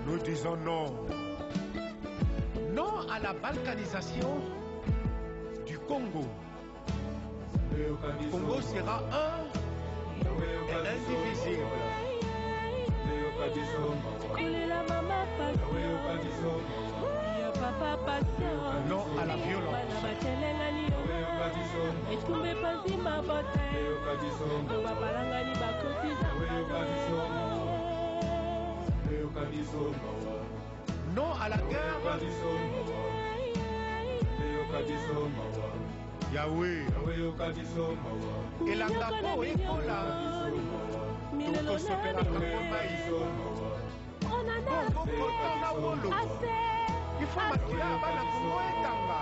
Nous disons non. Non à la balkanisation du Congo. Le Congo sera un et indivisible. Non à la violence. Non à la guerre. Yahweh. Et la capo est là. Tout se fait la il faut maquiller à la Congo et Tanga.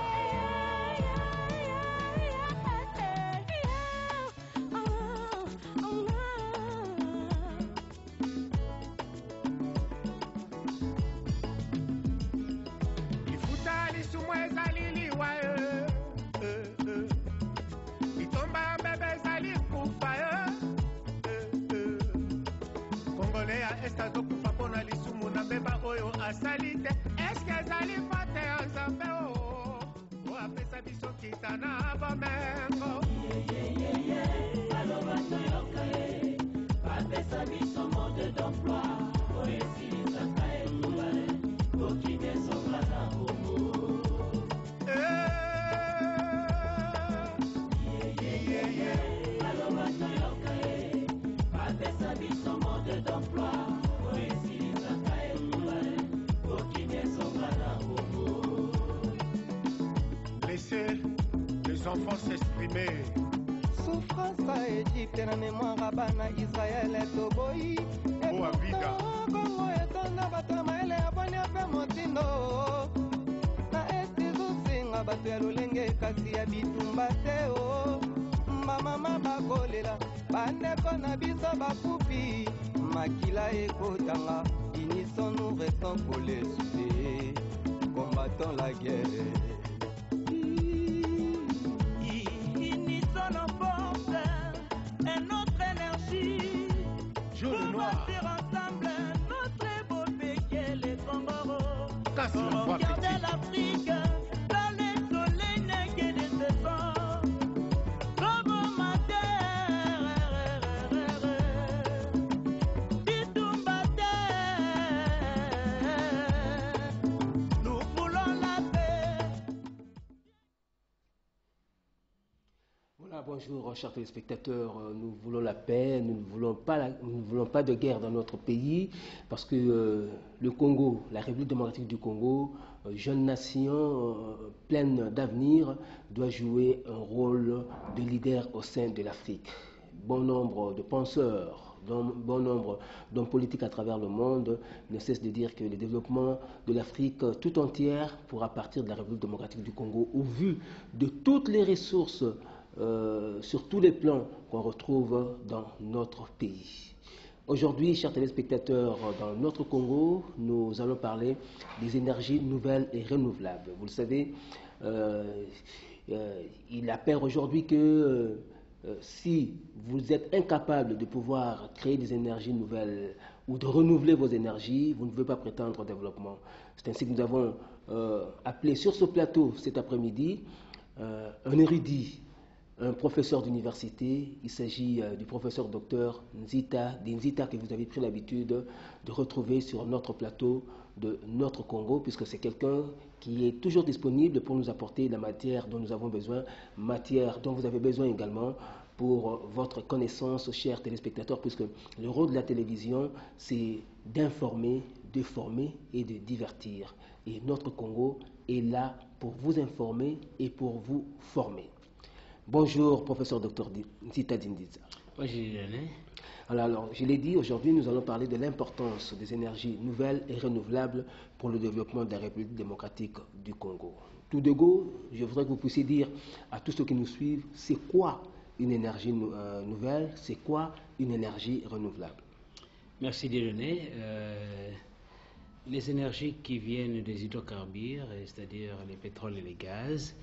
Laissez les enfants s'exprimer. Souffrance à Égypte, na mémoire à Bana Israël et Toboï. Et pourtant, Congo est un abattement, elle est abonnée à faire Motindo. Na esti zusinga, bato ya lolenge kasi ya bitumba teo. Mama bakolela, bandeko na biso bakufi. Makila ekotanga, unissons-nous, restons collés, combattons la guerre. Regardez l'Afrique, dans le soleil n'est que de ce sang. Comme ma terre, nous voulons la paix. Voilà, bonjour chers téléspectateurs, nous voulons la paix, nous ne voulons pas de guerre dans notre pays, parce que le Congo, la République démocratique du Congo, jeune nation pleine d'avenir, doit jouer un rôle de leader au sein de l'Afrique. Bon nombre de penseurs, bon nombre d'hommes politiques à travers le monde ne cessent de dire que le développement de l'Afrique tout entière pourra partir de la République démocratique du Congo, au vu de toutes les ressources sur tous les plans qu'on retrouve dans notre pays. Aujourd'hui, chers téléspectateurs, dans notre Congo, nous allons parler des énergies nouvelles et renouvelables. Vous le savez, il apparaît aujourd'hui que si vous êtes incapable de pouvoir créer des énergies nouvelles ou de renouveler vos énergies, vous ne pouvez pas prétendre au développement. C'est ainsi que nous avons appelé sur ce plateau cet après-midi un érudit, un professeur d'université. Il s'agit du professeur docteur Nzita que vous avez pris l'habitude de retrouver sur notre plateau de notre Congo, puisque c'est quelqu'un qui est toujours disponible pour nous apporter la matière dont nous avons besoin, matière dont vous avez besoin également pour votre connaissance, chers téléspectateurs, puisque le rôle de la télévision, c'est d'informer, de former et de divertir. Et notre Congo est là pour vous informer et pour vous former. Bonjour, professeur Dr Nzita Dindiza. Bonjour, René. Alors, je l'ai dit, aujourd'hui, nous allons parler de l'importance des énergies nouvelles et renouvelables pour le développement de la République démocratique du Congo. Tout de go, je voudrais que vous puissiez dire à tous ceux qui nous suivent, c'est quoi une énergie nouvelle, c'est quoi une énergie renouvelable? Merci, René. Les énergies qui viennent des hydrocarbures, c'est-à-dire les pétroles et les gaz,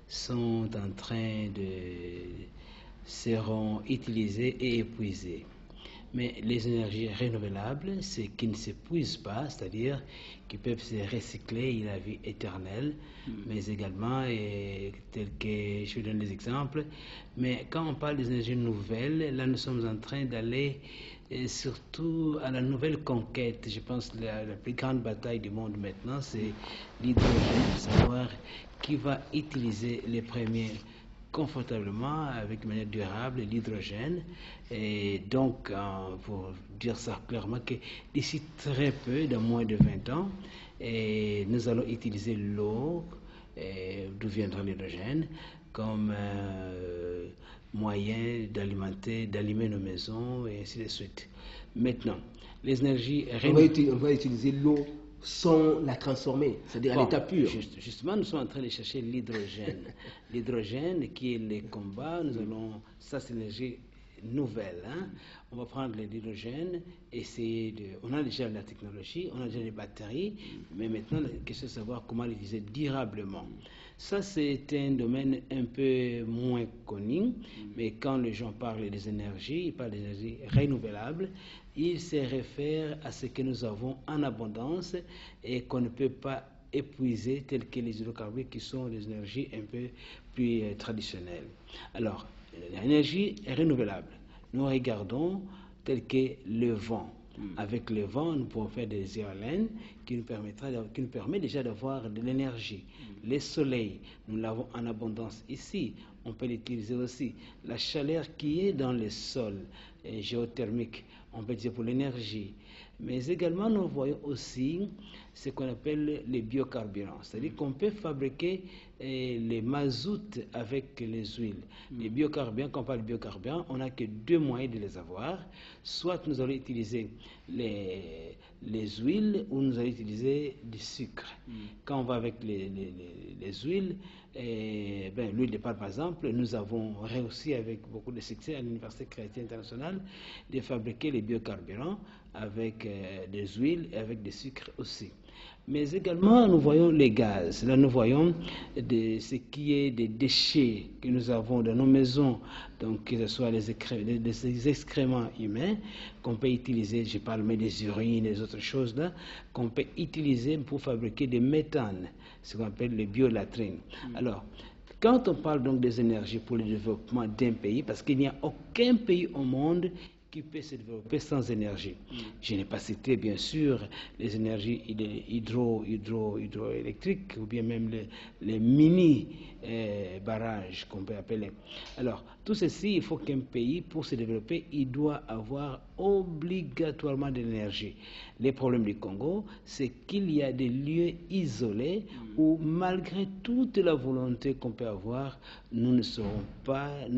sont en train de seront utilisées et épuisées. Mais les énergies renouvelables, c'est qui ne s'épuisent pas, c'est-à-dire qui peuvent se recycler et la vie éternelle, mais également, tel que je vous donne des exemples, mais quand on parle des énergies nouvelles, là nous sommes en train d'aller surtout à la nouvelle conquête. Je pense que la plus grande bataille du monde maintenant, c'est l'hydrogène, savoir qui va utiliser les premiers confortablement, avec une manière durable, l'hydrogène. Et donc, pour dire ça clairement, que d'ici très peu, dans moins de 20 ans, nous allons utiliser l'eau, d'où viendra l'hydrogène, comme moyen d'allumer nos maisons, et ainsi de suite. Maintenant, les énergies renouvelables. On va utiliser l'eau sans la transformer, c'est-à-dire à l'état pur. Justement, nous sommes en train de chercher l'hydrogène. L'hydrogène qui est les combats, ça c'est l'énergie nouvelle. Hein? On va prendre l'hydrogène, on a déjà la technologie, on a déjà les batteries, mais maintenant la question est de savoir comment l'utiliser durablement. Ça c'est un domaine un peu moins connu, mais quand les gens parlent des énergies, ils parlent des énergies renouvelables, ils se réfèrent à ce que nous avons en abondance et qu'on ne peut pas épuiser, telles que les hydrocarbures qui sont des énergies un peu plus traditionnelles. Alors, l'énergie est renouvelable. Nous regardons tel que le vent. Avec le vent, nous pouvons faire des éoliennes qui nous permet déjà d'avoir de l'énergie. Le soleil, nous l'avons en abondance ici. On peut l'utiliser aussi. La chaleur qui est dans le sol géothermique, on peut dire pour l'énergie. Mais également, nous voyons aussi ce qu'on appelle les biocarburants. C'est-à-dire qu'on peut fabriquer les mazoutes avec les huiles. Les biocarburants, quand on parle de biocarburants, on n'a que deux moyens de les avoir. Soit nous allons utiliser les huiles ou nous allons utiliser du sucre. Quand on va avec les huiles, l'huile de palme par exemple, nous avons réussi avec beaucoup de succès à l'Université chrétienne internationale de fabriquer les biocarburants avec des huiles et avec des sucres aussi. Mais également, nous voyons les gaz. Là, nous voyons ce qui est des déchets que nous avons dans nos maisons, donc que ce soit les excréments humains qu'on peut utiliser, je parle mais des urines et des autres choses là, qu'on peut utiliser pour fabriquer des méthanes, ce qu'on appelle les biolatrines. Alors, quand on parle donc des énergies pour le développement d'un pays, parce qu'il n'y a aucun pays au monde qui peut se développer sans énergie. Je n'ai pas cité, bien sûr, les énergies hydroélectriques ou bien même les mini-barrages qu'on peut appeler. Alors, tout ceci, il faut qu'un pays, pour se développer, il doit avoir obligatoirement de l'énergie. Les problèmes du Congo, c'est qu'il y a des lieux isolés où, malgré toute la volonté qu'on peut avoir, nous ne serons pas à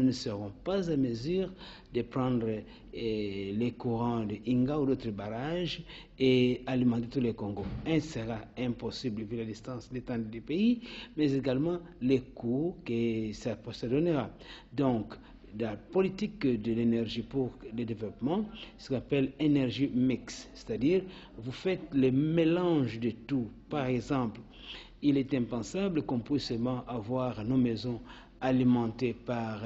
mesure de prendre les courants de Inga ou d'autres barrages et alimenter tous les Congos. Un sera impossible vu la distance, l'étendue du pays, mais également les coûts que ça donnera. Donc, la politique de l'énergie pour le développement, ce qu'on appelle énergie mix, c'est-à-dire vous faites le mélange de tout. Par exemple, il est impensable qu'on puisse seulement avoir nos maisons alimentées par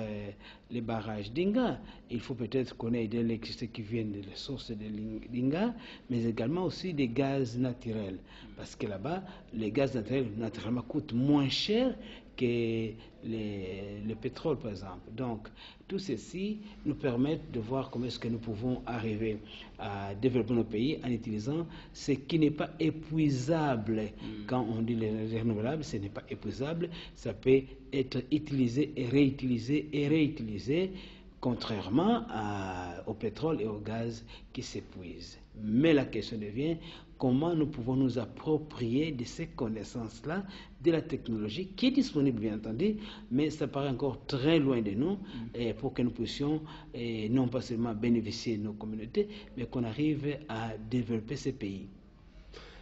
les barrages d'Inga. Il faut peut-être qu'on ait de l'électricité qui vient des sources de l'Inga, mais également aussi des gaz naturels. Parce que là-bas, les gaz naturels naturellement coûtent moins cher que le pétrole, par exemple. Donc, tout ceci nous permet de voir comment est-ce que nous pouvons arriver à développer nos pays en utilisant ce qui n'est pas épuisable. Quand on dit l'énergie renouvelable, ce n'est pas épuisable. Ça peut être utilisé et réutilisé, contrairement au pétrole et au gaz qui s'épuisent. Mais la question devient comment nous pouvons nous approprier de ces connaissances-là, de la technologie qui est disponible bien entendu, mais ça paraît encore très loin de nous pour que nous puissions non pas seulement bénéficier de nos communautés, mais qu'on arrive à développer ces pays.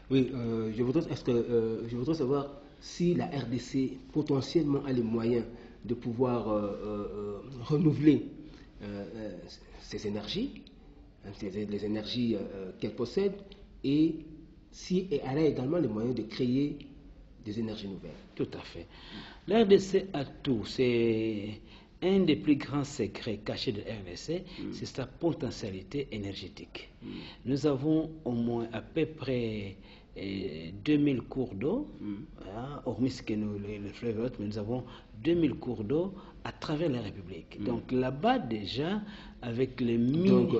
Oui, je voudrais savoir si la RDC potentiellement a les moyens de pouvoir renouveler ses énergies, les énergies qu'elle possède, et si elle a également les moyens de créer des énergies nouvelles. Tout à fait. La RDC a tout. C'est un des plus grands secrets cachés de RDC, c'est sa potentialité énergétique. Nous avons au moins à peu près 2000 cours d'eau, hormis ce que les fleuves autres, mais nous avons 2000 cours d'eau à travers la République. Donc là-bas déjà, avec les Donc,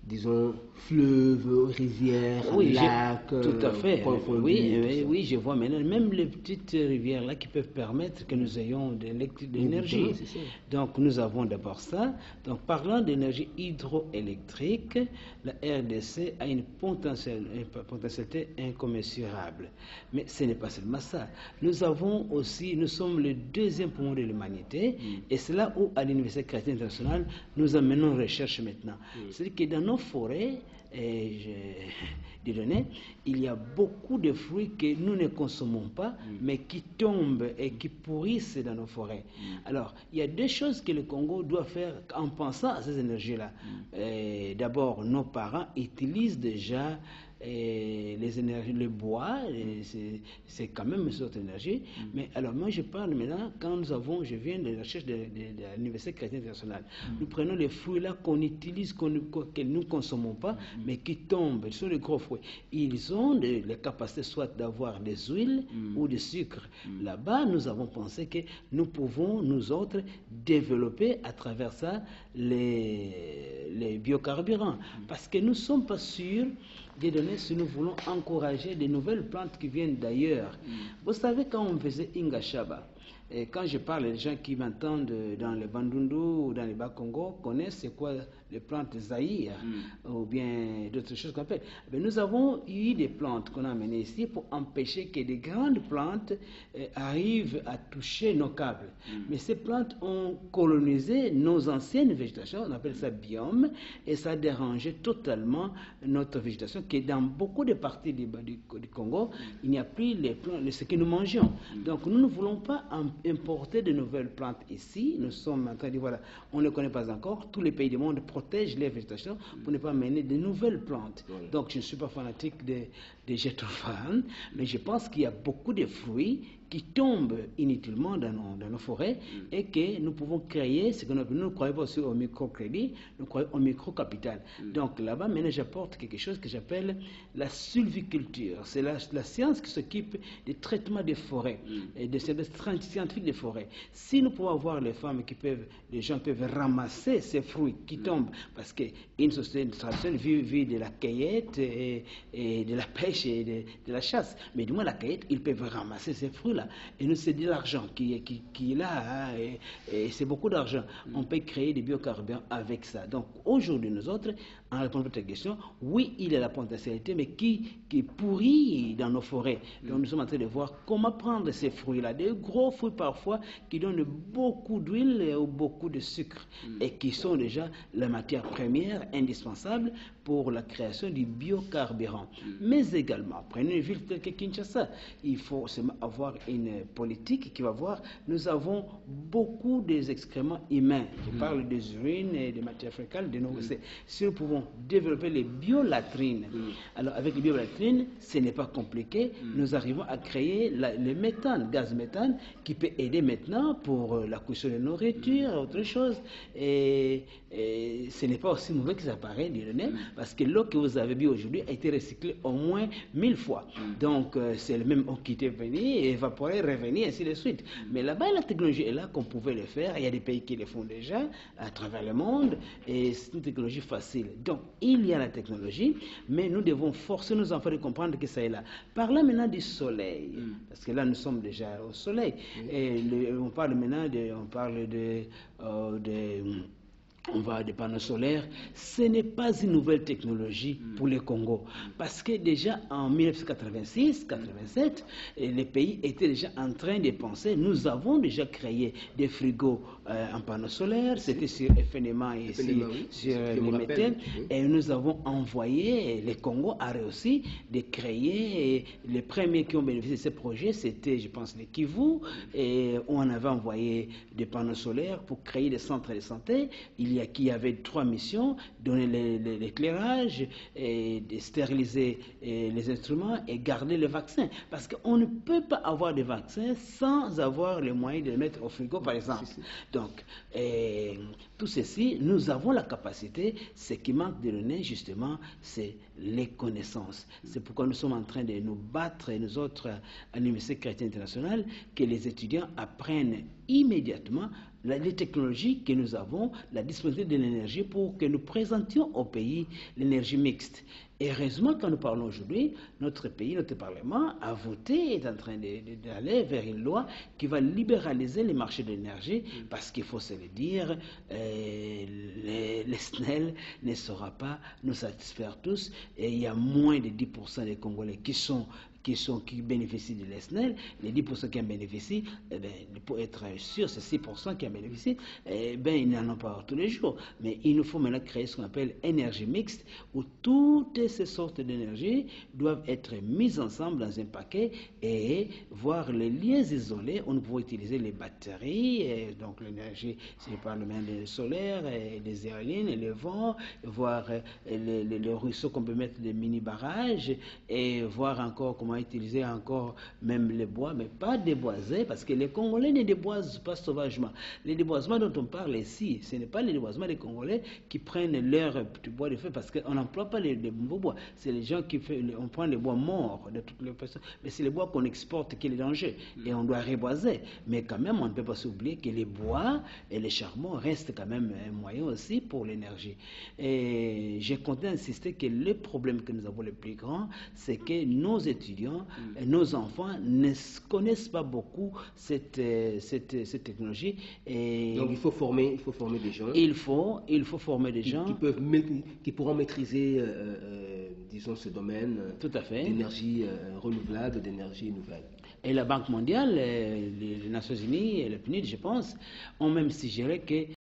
disons, fleuves, rivières, lacs, tout à fait. confondus, Oui, je vois maintenant même les petites rivières là qui peuvent permettre que nous ayons de l'énergie. Donc nous avons d'abord ça. Donc parlant d'énergie hydroélectrique, la RDC a une potentialité incommensurable. Mais ce n'est pas seulement ça. Nous sommes le deuxième poumon de l'humanité, et c'est là où à l'Université chrétienne internationale nous amenons recherche maintenant. C'est-à-dire que dans nos forêts, il y a beaucoup de fruits que nous ne consommons pas, mais qui tombent et qui pourrissent dans nos forêts. Alors, il y a deux choses que le Congo doit faire en pensant à ces énergies-là. D'abord, nos parents utilisent déjà les énergies, le bois, c'est quand même une sorte d'énergie. Mais alors moi je parle maintenant, je viens de la recherche de l'Université chrétienne internationale. Nous prenons les fruits là qu'on utilise, que nous ne consommons pas, mais qui tombent, ce sont les gros fruits. Ils ont la capacité soit d'avoir des huiles ou du sucre. Là-bas, nous avons pensé que nous pouvons, nous autres, développer à travers ça les biocarburants. Parce que nous ne sommes pas sûrs des données si nous voulons encourager des nouvelles plantes qui viennent d'ailleurs. Vous savez, quand on faisait Ingashaba, et quand je parle, les gens qui m'entendent dans le Bandundu ou dans le Bas-Congo connaissent c'est quoi les plantes Zaïre ou bien d'autres choses qu'on appelle. Mais nous avons eu des plantes qu'on a amenées ici pour empêcher que des grandes plantes arrivent à toucher nos câbles. Mais ces plantes ont colonisé nos anciennes végétations, on appelle ça biome, et ça a dérangé totalement notre végétation, qui est dans beaucoup de parties du Congo, il n'y a plus ce que nous mangeons. Donc nous ne voulons pas importer de nouvelles plantes ici. Nous sommes en train de dire, voilà, on ne les connaît pas encore. Tous les pays du monde protègent les végétations pour ne pas amener de nouvelles plantes. Donc je ne suis pas fanatique des gétophanes, mais je pense qu'il y a beaucoup de fruits qui tombent inutilement dans nos forêts et que nous pouvons créer ce que nous ne croyons pas aussi au microcrédit, nous croyons au microcapital. Donc là-bas, maintenant, j'apporte quelque chose que j'appelle la sylviculture. C'est la science qui s'occupe du traitement des forêts et des services scientifiques des forêts. Si nous pouvons avoir les gens peuvent ramasser ces fruits qui tombent, parce qu'une société traditionnelle vit de la cueillette et de la pêche et de la chasse. Mais du moins, la cueillette, ils peuvent ramasser ces fruits-là. Et nous, c'est de l'argent qui est là, et c'est beaucoup d'argent. On peut créer des biocarburants avec ça. Donc, aujourd'hui, nous autres, en répondant à votre question, oui, il y a la potentialité, mais qui pourrit dans nos forêts. Donc, nous sommes en train de voir comment prendre ces fruits-là, des gros fruits parfois, qui donnent beaucoup d'huile ou beaucoup de sucre, et qui sont déjà la matière première indispensable pour la création du biocarburant. Mais également, prenez une ville telle que Kinshasa, il faut avoir une politique qui va voir, nous avons beaucoup des excréments humains. Je parle des urines et des matières fécales, de nos si nous pouvons développer les biolatrines, alors avec les biolatrines, ce n'est pas compliqué, nous arrivons à créer le méthane, gaz méthane, qui peut aider maintenant pour la cuisson de nourriture, autre chose, et ce n'est pas aussi mauvais que ça paraît, parce que l'eau que vous avez bu aujourd'hui a été recyclée au moins 1000 fois. Donc c'est le même eau qui était venue, évaporer, revenir, ainsi de suite. Mais là-bas, la technologie est là qu'on pouvait le faire. Il y a des pays qui le font déjà à travers le monde, et c'est une technologie facile. Donc, il y a la technologie, mais nous devons forcer nos enfants de comprendre que ça est là. Parlons maintenant du soleil, parce que là, nous sommes déjà au soleil. Et on parle maintenant on va des panneaux solaires. Ce n'est pas une nouvelle technologie pour le Congo, parce que déjà en 1986-87, les pays étaient déjà en train de penser, nous avons déjà créé des frigos en panneaux solaires, c'était sur FNMA et sur les métals, et nous avons envoyé, le Congo a réussi de créer, et les premiers qui ont bénéficié de ce projet, c'était, je pense, les Kivu, et on avait envoyé des panneaux solaires pour créer des centres de santé. Il qui avait 3 missions: donner l'éclairage, stériliser les instruments et garder le vaccin. Parce qu'on ne peut pas avoir des vaccins sans avoir les moyens de les mettre au frigo, par exemple. Donc, tout ceci, nous avons la capacité. Ce qui manque de donner, justement, c'est les connaissances. C'est pourquoi nous sommes en train de nous battre, et nous autres, à l'Université chrétienne internationale, que les étudiants apprennent immédiatement les technologies que nous avons, la disponibilité de l'énergie, pour que nous présentions au pays l'énergie mixte. Et heureusement, quand nous parlons aujourd'hui, notre pays, notre Parlement a voté, est en train d'aller vers une loi qui va libéraliser les marchés de l'énergie, parce qu'il faut se le dire, les SNEL ne saura pas nous satisfaire tous, et il y a moins de 10% des Congolais qui bénéficient de l'ESNEL. Les 10% qui en bénéficient, pour être sûr, c'est 6% qui en bénéficient, ils n'en ont pas tous les jours. Mais il nous faut maintenant créer ce qu'on appelle énergie mixte, où toutes ces sortes d'énergie doivent être mises ensemble dans un paquet et voir les liens isolés. On peut utiliser les batteries, donc l'énergie, si je parle même des solaires, les éoliennes, les vents, voir les ruisseaux qu'on peut mettre des mini-barrages, et voir encore comment utiliser encore même les bois, mais pas déboiser, parce que les Congolais ne déboisent pas sauvagement. Les déboisements dont on parle ici, ce n'est pas les déboisements des Congolais qui prennent leur petit bois de feu, parce qu'on n'emploie pas les beaux bois. C'est les gens qui font, on prend les bois morts de toutes les personnes, mais c'est les bois qu'on exporte qui est le danger, et on doit reboiser. Mais quand même, on ne peut pas s'oublier que les bois et les charbons restent quand même un moyen aussi pour l'énergie. Et j'ai compté insister que le problème que nous avons le plus grand, c'est que nos étudiants, nos enfants ne connaissent pas beaucoup cette technologie. Et donc il faut former des gens. Il faut former des gens qui pourront maîtriser, disons, ce domaine. Tout à fait. D'énergie renouvelable, d'énergie nouvelle. Et la Banque mondiale, les Nations Unies et le PNUD, je pense, ont même suggéré que